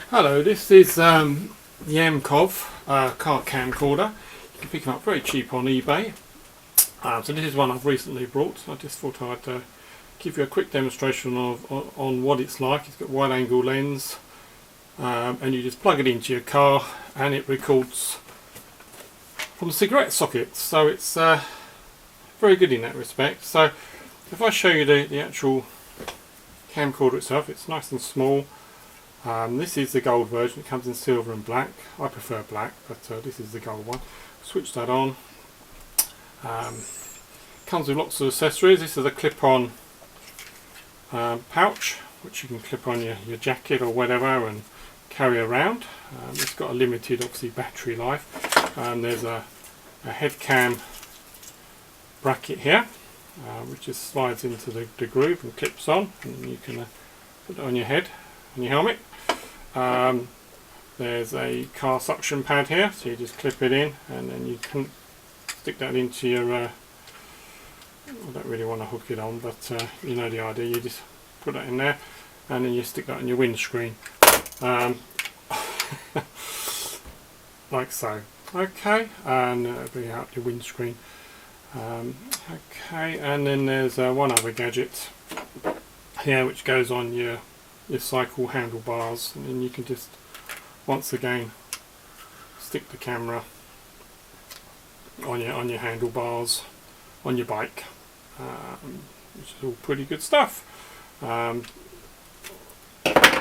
Hello, this is the Amkov car camcorder. You can pick them up very cheap on eBay. So this is one I've recently brought. I just thought I'd give you a quick demonstration on what it's like. It's got wide angle lens, and you just plug it into your car and it records from the cigarette sockets. So it's very good in that respect. So if I show you the actual camcorder itself, it's nice and small. This is the gold version. It comes in silver and black. I prefer black, but this is the gold one. Switch that on. Comes with lots of accessories. This is a clip-on pouch, which you can clip on your jacket or whatever and carry around. It's got a limited, obviously, battery life. There's a headcam bracket here, which just slides into the groove and clips on, and you can put it on your head, on your helmet. There's a car suction pad here, so you just clip it in and then you can stick that into your I don't really want to hook it on, but you know the idea. You just put that in there and then you stick that on your windscreen, like so. Okay, and bring out your windscreen. Okay, and then there's one other gadget here which goes on your cycle handlebars, and then you can just once again stick the camera on your handlebars on your bike, which is all pretty good stuff.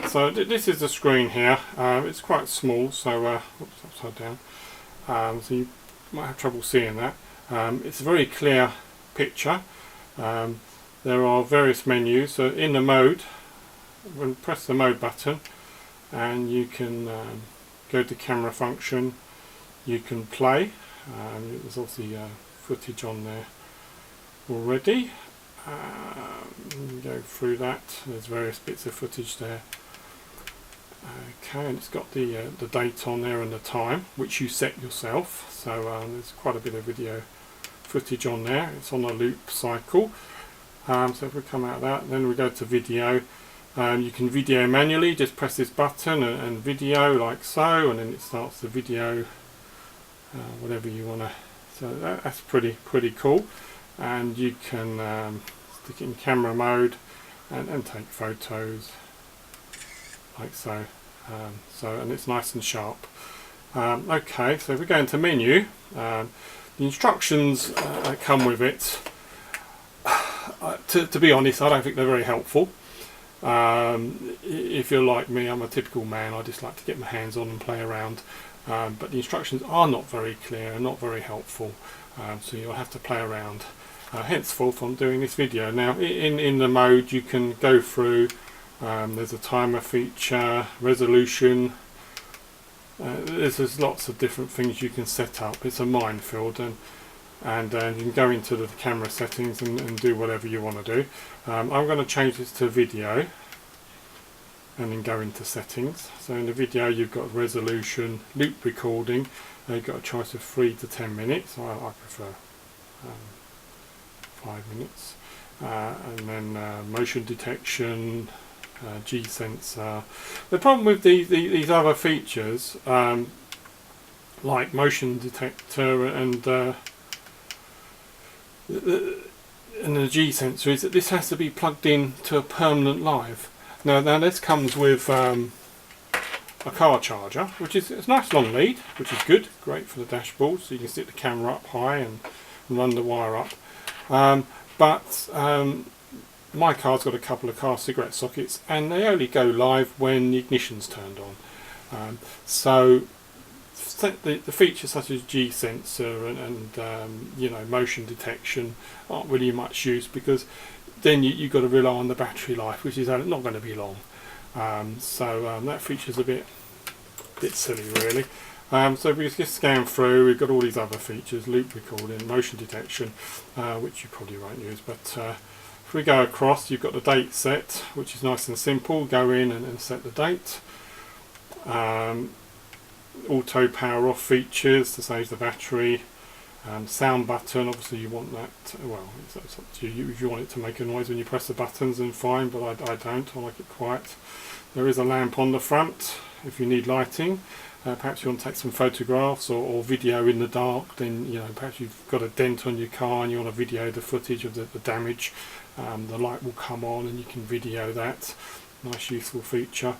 So this is the screen here. It's quite small, so oops, upside down, so you might have trouble seeing that. It's a very clear picture. There are various menus. So in the mode, when press the mode button, and you can go to camera function, you can play. There's obviously footage on there already. Go through that. There's various bits of footage there. Okay, and it's got the date on there and the time, which you set yourself. So there's quite a bit of video footage on there. It's on a loop cycle. So if we come out of that, then we go to video. You can video manually. Just press this button and video like so, and then it starts the video, whatever you want to. So that's pretty cool. And you can stick it in camera mode and take photos like so. And it's nice and sharp. Okay, so if we go into menu, the instructions that come with it, to be honest, I don't think they're very helpful. If you're like me, I'm a typical man. I just like to get my hands on and play around, but the instructions are not very clear and not very helpful, so you'll have to play around. Henceforth, I'm doing this video. Now in the mode you can go through. There's a timer feature, resolution. There's lots of different things you can set up. It's a minefield, and you can go into the camera settings and do whatever you want to do. I'm going to change this to video and then go into settings. So in the video you've got resolution, loop recording. You've got a choice of 3 to 10 minutes. I prefer 5 minutes. And then motion detection, G sensor. The problem with these other features, like motion detector and the G sensor, is that this has to be plugged in to a permanent live. Now this comes with a car charger, which is a nice long lead, which is good, great for the dashboard, so you can stick the camera up high and run the wire up. But my car's got a couple of car cigarette sockets, and they only go live when the ignition's turned on. So the features such as G sensor and you know, motion detection aren't really much use, because then you've got to rely on the battery life, which is not going to be long. So that feature's a bit silly, really. So if we just scan through, we've got all these other features: loop recording, motion detection, which you probably won't use. But if we go across, you've got the date set, which is nice and simple. Go in and set the date. Auto power off features to save the battery. Sound button, obviously you want that, well, it's up to you. If you want it to make a noise when you press the buttons, then fine, but I don't. I like it quiet. There is a lamp on the front, if you need lighting. Perhaps you want to take some photographs or video in the dark, then perhaps you've got a dent on your car and you want to video the footage of the damage. The light will come on and you can video that. Nice useful feature.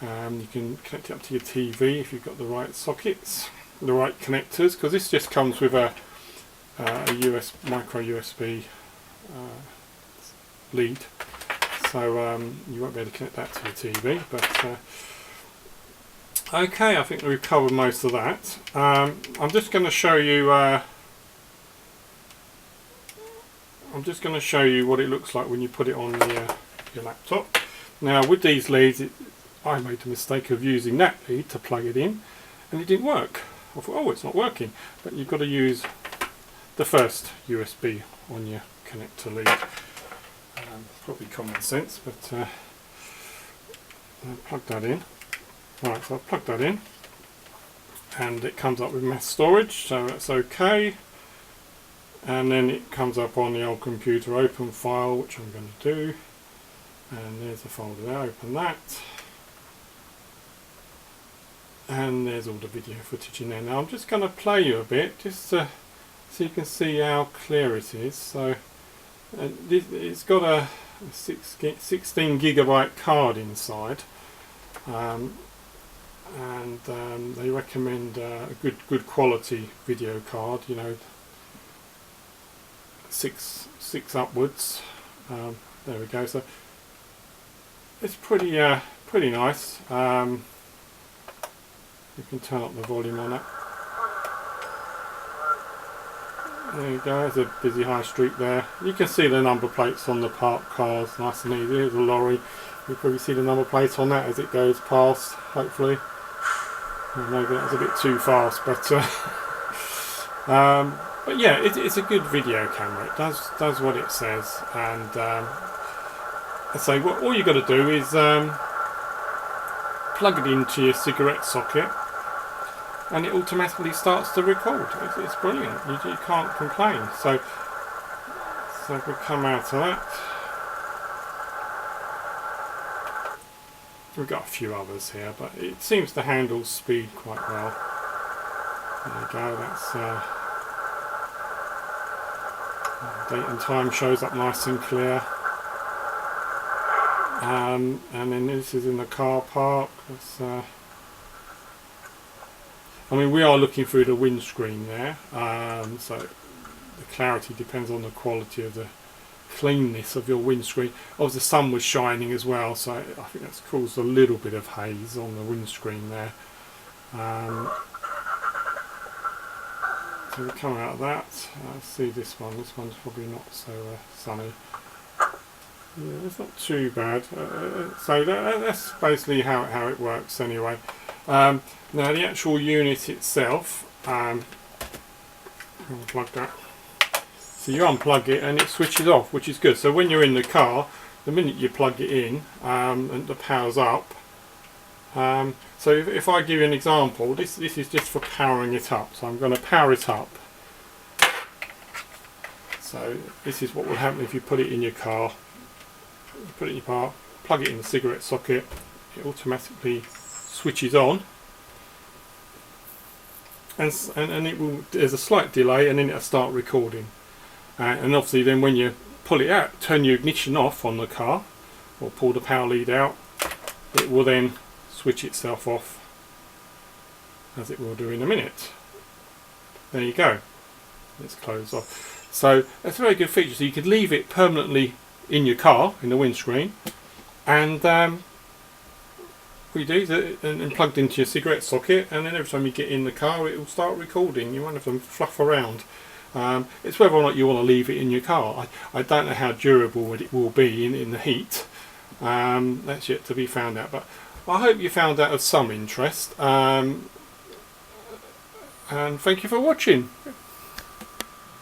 You can connect it up to your TV if you've got the right sockets, the right connectors, because this just comes with a micro USB lead, so you won't be able to connect that to your TV. But okay, I think we've covered most of that. I'm just going to show you. I'm just going to show you what it looks like when you put it on your laptop. Now, with these leads, I made the mistake of using that lead to plug it in, and it didn't work. I thought, oh, it's not working. But you've got to use the first USB on your connector lead. Probably common sense, but I'll plug that in. Right, so I've plugged that in, and it comes up with mass storage, so that's okay. And then it comes up on the old computer open file, which I'm going to do. And there's the folder there, open that. And there's all the video footage in there. Now I'm just going to play you a bit, just so you can see how clear it is. So it's got a 16 gigabyte card inside, and they recommend a good quality video card. 6 upwards. There we go. So it's pretty nice. You can turn up the volume on it. There you go, there's a busy high street there. You can see the number plates on the parked cars, nice and easy. There's a lorry. You probably see the number plates on that as it goes past, hopefully. Well, maybe that was a bit too fast, but yeah, it's a good video camera. It does what it says, and I say all you got to do is plug it into your cigarette socket, and it automatically starts to record. It's brilliant. You can't complain. So if we come out of that, we've got a few others here, but it seems to handle speed quite well. There you go. That's date and time shows up nice and clear. And then this is in the car park. I mean, we are looking through the windscreen there, so the clarity depends on the quality of the cleanness of your windscreen. Obviously the sun was shining as well, so I think that's caused a little bit of haze on the windscreen there. So we come out of that. See this one. This one's probably not so sunny. Yeah, it's not too bad. So that's basically how it works anyway. Now the actual unit itself, unplug that. So you unplug it and it switches off, which is good. So when you're in the car, the minute you plug it in, and the power's up. So if I give you an example, this is just for powering it up. So I'm going to power it up. So this is what will happen if you put it in your car. Put it in your car, plug it in the cigarette socket, it automatically switches on, and it will. There's a slight delay, and then it'll start recording. And obviously, then when you pull it out, turn your ignition off on the car, or pull the power lead out, it will then switch itself off, as it will do in a minute. There you go. It's closed off. So that's a very good feature. So you could leave it permanently in your car, in the windscreen, and what you do is and plugged into your cigarette socket, and then every time you get in the car it will start recording. You won't have to fluff around. It's whether or not you want to leave it in your car. I don't know how durable it will be in the heat. That's yet to be found out, but I hope you found that of some interest, and thank you for watching.